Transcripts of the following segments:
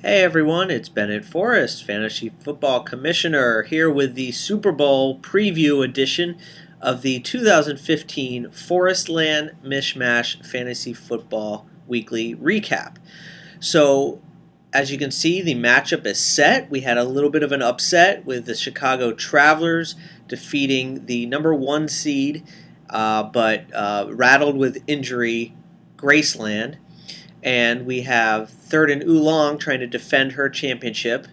Hey everyone, it's Bennett Forrest, Fantasy Football Commissioner, here with the Super Bowl preview edition of the 2015 ForrestLand MishMash Fantasy Football Weekly Recap. So, as you can see, the matchup is set. We had a little bit of an upset with the Chicago Travelers defeating the number one seed, but rattled with injury, Graceland. And we have third and Oolong trying to defend her championship,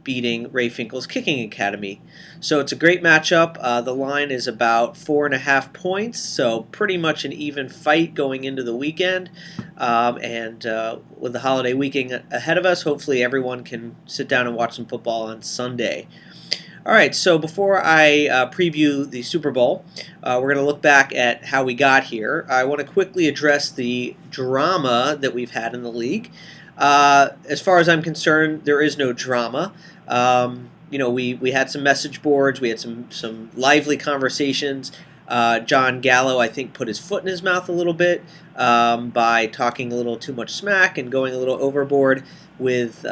beating Ray Finkel's Kicking Academy. So it's a great matchup. The line is about 4.5 points, so pretty much an even fight going into the weekend. And with the holiday weekend ahead of us, hopefully everyone can sit down and watch some football on Sunday. All right, so before I preview the Super Bowl, we're going to look back at how we got here. I want to quickly address the drama that we've had in the league. As far as I'm concerned, there is no drama. We had some message boards, we had some lively conversations. John Gallo, I think, put his foot in his mouth a little bit by talking a little too much smack and going a little overboard with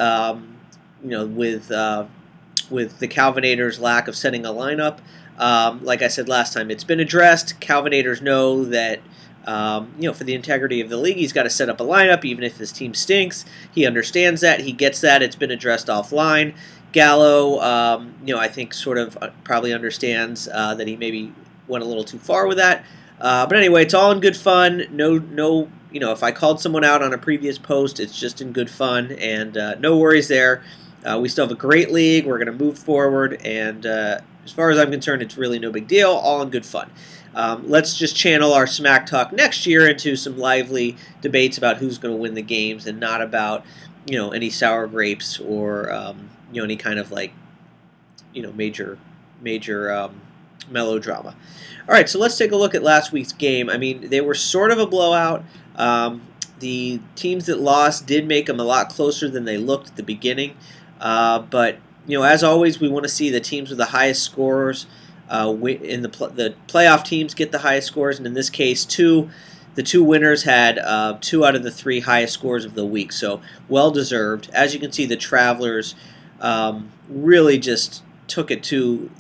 with the Calvinators' lack of setting a lineup. Like I said last time, it's been addressed. Calvinators know that, for the integrity of the league, he's got to set up a lineup, even if his team stinks. He understands that. He gets that. It's been addressed offline. Gallo, I think sort of probably understands that he maybe went a little too far with that. But anyway, it's all in good fun. No, if I called someone out on a previous post, it's just in good fun, and no worries there. We still have a great league. We're going to move forward, and as far as I'm concerned, it's really no big deal. All in good fun. Let's just channel our smack talk next year into some lively debates about who's going to win the games, and not about any sour grapes or any kind of major melodrama. All right, so let's take a look at last week's game. I mean, they were sort of a blowout. The teams that lost did make them a lot closer than they looked at the beginning. But as always, we want to see the teams with the highest scores in the playoff teams get the highest scores, and in this case, the two winners had 2 out of the 3 highest scores of the week, so well deserved. As you can see, the Travelers really just took it to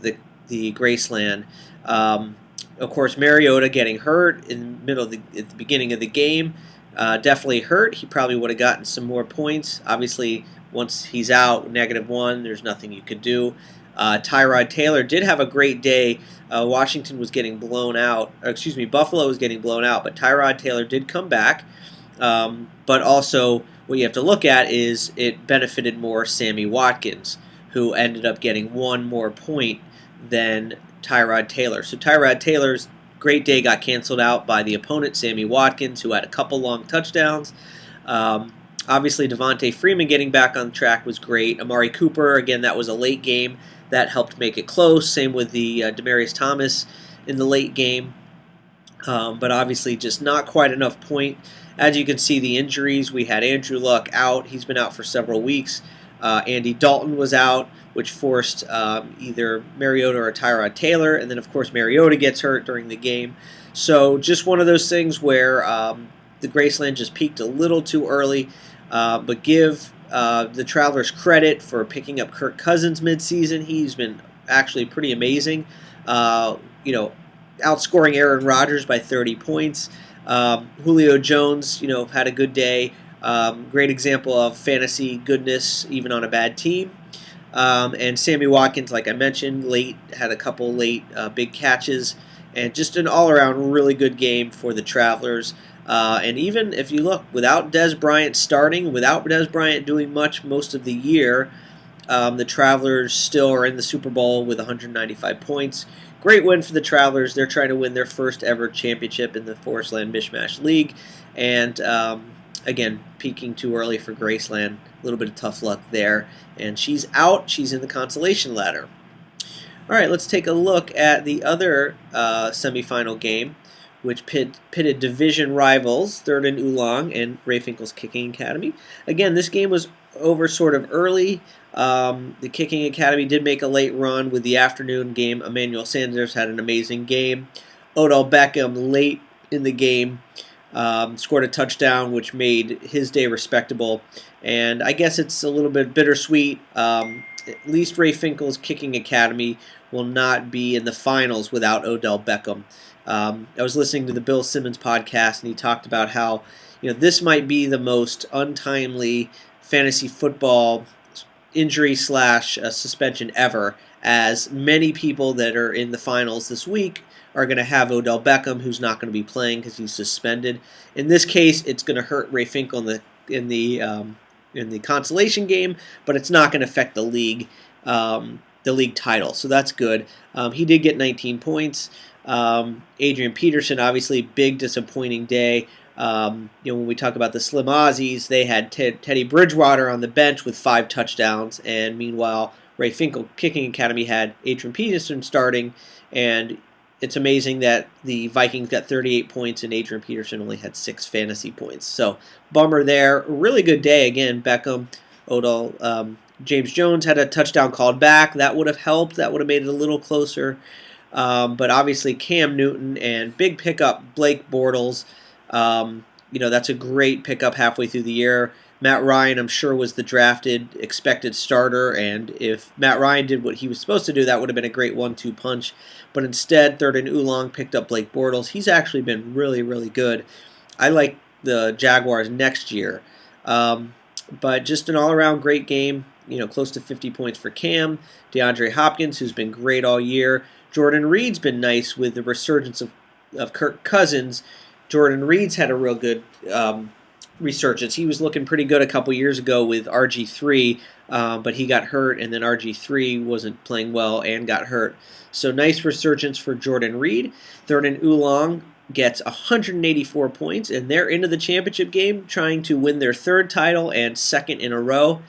the Graceland. Of course, Mariota getting hurt at the beginning of the game definitely hurt. He probably would have gotten some more points. Obviously, once he's out, -1, there's nothing you could do. Tyrod Taylor did have a great day. Washington was getting blown out. Buffalo was getting blown out, but Tyrod Taylor did come back. But also, what you have to look at is it benefited more Sammy Watkins, who ended up getting 1 more point than Tyrod Taylor. So Tyrod Taylor's great day got canceled out by the opponent, Sammy Watkins, who had a couple long touchdowns. Obviously, Devontae Freeman getting back on track was great. Amari Cooper, again, that was a late game. That helped make it close. Same with the Demaryius Thomas in the late game. But obviously just not quite enough point. As you can see, the injuries, we had Andrew Luck out. He's been out for several weeks. Andy Dalton was out, which forced either Mariota or Tyrod Taylor. And then, of course, Mariota gets hurt during the game. So just one of those things where the Graceland just peaked a little too early. But give the Travelers credit for picking up Kirk Cousins midseason. He's been actually pretty amazing. Outscoring Aaron Rodgers by 30 points. Julio Jones, had a good day. Great example of fantasy goodness, even on a bad team. And Sammy Watkins, like I mentioned, had a couple late big catches. And just an all-around really good game for the Travelers. And even if you look, without Dez Bryant starting, without Dez Bryant doing much most of the year, the Travelers still are in the Super Bowl with 195 points. Great win for the Travelers. They're trying to win their first ever championship in the ForrestLand MishMash League. And again, peaking too early for Graceland. A little bit of tough luck there. And she's out. She's in the consolation ladder. All right, let's take a look at the other semifinal game, which pitted division rivals, third and Oolong and Ray Finkel's Kicking Academy. Again, this game was over sort of early. The Kicking Academy did make a late run with the afternoon game. Emmanuel Sanders had an amazing game. Odell Beckham late in the game scored a touchdown, which made his day respectable. And I guess it's a little bit bittersweet. At least Ray Finkel's kicking academy will not be in the finals without Odell Beckham. I was listening to the Bill Simmons podcast, and he talked about how this might be the most untimely fantasy football injury / suspension ever, as many people that are in the finals this week are going to have Odell Beckham, who's not going to be playing because he's suspended. In this case, it's going to hurt Ray Finkel in the consolation game, but it's not going to affect the league title, so that's good. He did get 19 points. Adrian Peterson, obviously, big disappointing day. When we talk about the Slim Aussies, they had Teddy Bridgewater on the bench with 5 touchdowns, and meanwhile, Ray Finkel Kicking Academy had Adrian Peterson starting, and it's amazing that the Vikings got 38 points and Adrian Peterson only had 6 fantasy points. So, bummer there. A really good day. Again, Beckham, Odell, James Jones had a touchdown called back. That would have helped. That would have made it a little closer. But obviously, Cam Newton and big pickup, Blake Bortles. That's a great pickup halfway through the year. Matt Ryan, I'm sure, was the drafted, expected starter, and if Matt Ryan did what he was supposed to do, that would have been a great 1-2 punch. But instead, Third and Oolong picked up Blake Bortles. He's actually been really, really good. I like the Jaguars next year. But just an all-around great game. Close to 50 points for Cam. DeAndre Hopkins, who's been great all year. Jordan Reed's been nice with the resurgence of Kirk Cousins. Jordan Reed's had a real good resurgence. He was looking pretty good a couple years ago with RG3, but he got hurt, and then RG3 wasn't playing well and got hurt. So nice resurgence for Jordan Reed. Third and Oolong gets 184 points, and they're into the championship game, trying to win their 3rd title and 2nd in a row.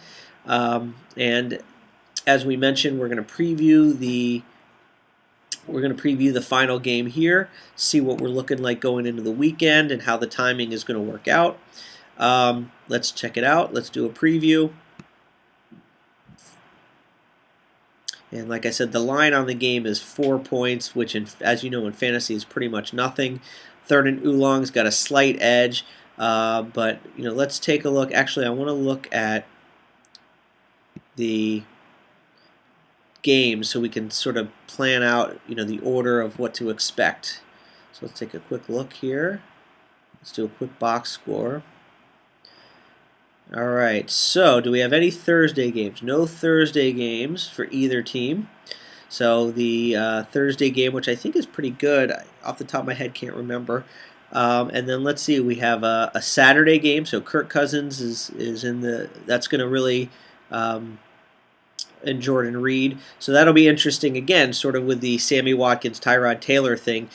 And as we mentioned, we're going to preview the final game here, see what we're looking like going into the weekend and how the timing is going to work out. Let's check it out. Let's do a preview. And like I said, the line on the game is 4 points, which, as you know, in fantasy is pretty much nothing. Third and Oolong's got a slight edge, but let's take a look. Actually, I want to look at the game so we can sort of plan out the order of what to expect. So let's take a quick look here. Let's do a quick box score. Alright, so do we have any Thursday games? No Thursday games for either team. So the Thursday game, which I think is pretty good, off the top of my head can't remember. And then let's see, we have a Saturday game, so Kirk Cousins is in that's going to really and Jordan Reed. So that'll be interesting again, sort of with the Sammy Watkins, Tyrod Taylor thing.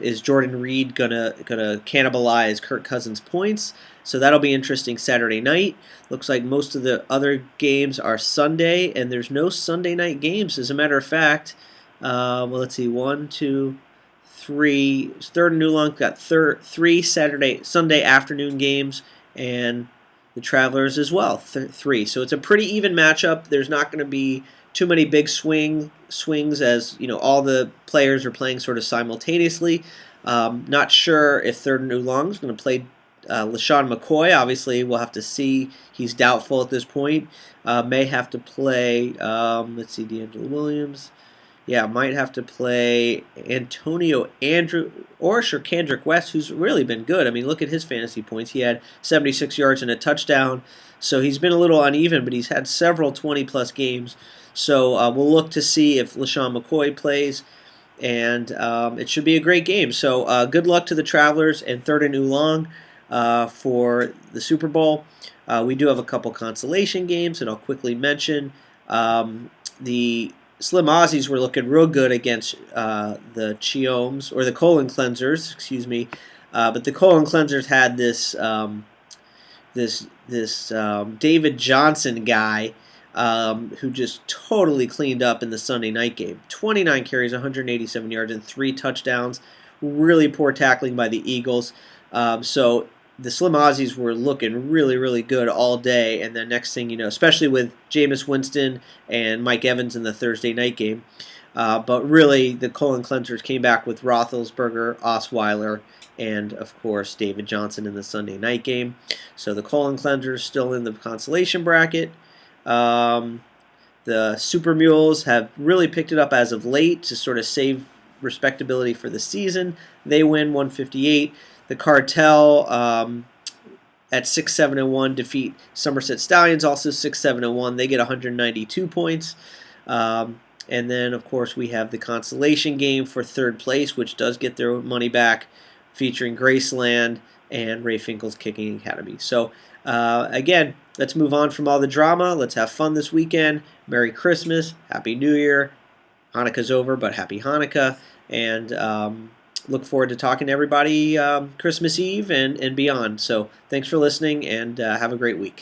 Is Jordan Reed gonna cannibalize Kirk Cousins' points? So that'll be interesting Saturday night. Looks like most of the other games are Sunday, and there's no Sunday night games. As a matter of fact, well, let's see, 1, 2, 3. Third and Oolong got 3 Sunday afternoon games, and the Travelers as well, 3. So it's a pretty even matchup. There's not going to be too many big swings as all the players are playing sort of simultaneously. Not sure if Third and Oolong is going to play LaShawn McCoy. Obviously, we'll have to see. He's doubtful at this point. May have to play, let's see, D'Angelo Williams. Yeah, might have to play Antonio Andrew or Kendrick West, who's really been good. I mean, look at his fantasy points. He had 76 yards and a touchdown. So he's been a little uneven, but he's had several 20-plus games. So we'll look to see if LaShawn McCoy plays, and it should be a great game. So good luck to the Travelers and Third and Oolong for the Super Bowl. We do have a couple consolation games, and I'll quickly mention. The Slim Aussies were looking real good against the Chiomes, or the Colon Cleansers, excuse me. But the Colon Cleansers had this David Johnson guy who just totally cleaned up in the Sunday night game. 29 carries, 187 yards, and 3 touchdowns. Really poor tackling by the Eagles. So the Slim Aussies were looking really, really good all day. And then next thing you know, especially with Jameis Winston and Mike Evans in the Thursday night game, But really, the colon cleansers came back with Roethlisberger, Osweiler, and of course David Johnson in the Sunday night game. So the colon cleansers still in the consolation bracket. The Super Mules have really picked it up as of late to sort of save respectability for the season. They win 158. The Cartel at 6-7-1 defeat Somerset Stallions, also 6-7-1. They get 192 points. And then, of course, we have the consolation game for third place, which does get their money back, featuring Graceland and Ray Finkel's Kicking Academy. So, again, let's move on from all the drama. Let's have fun this weekend. Merry Christmas. Happy New Year. Hanukkah's over, but happy Hanukkah. And look forward to talking to everybody Christmas Eve and beyond. So thanks for listening, and have a great week.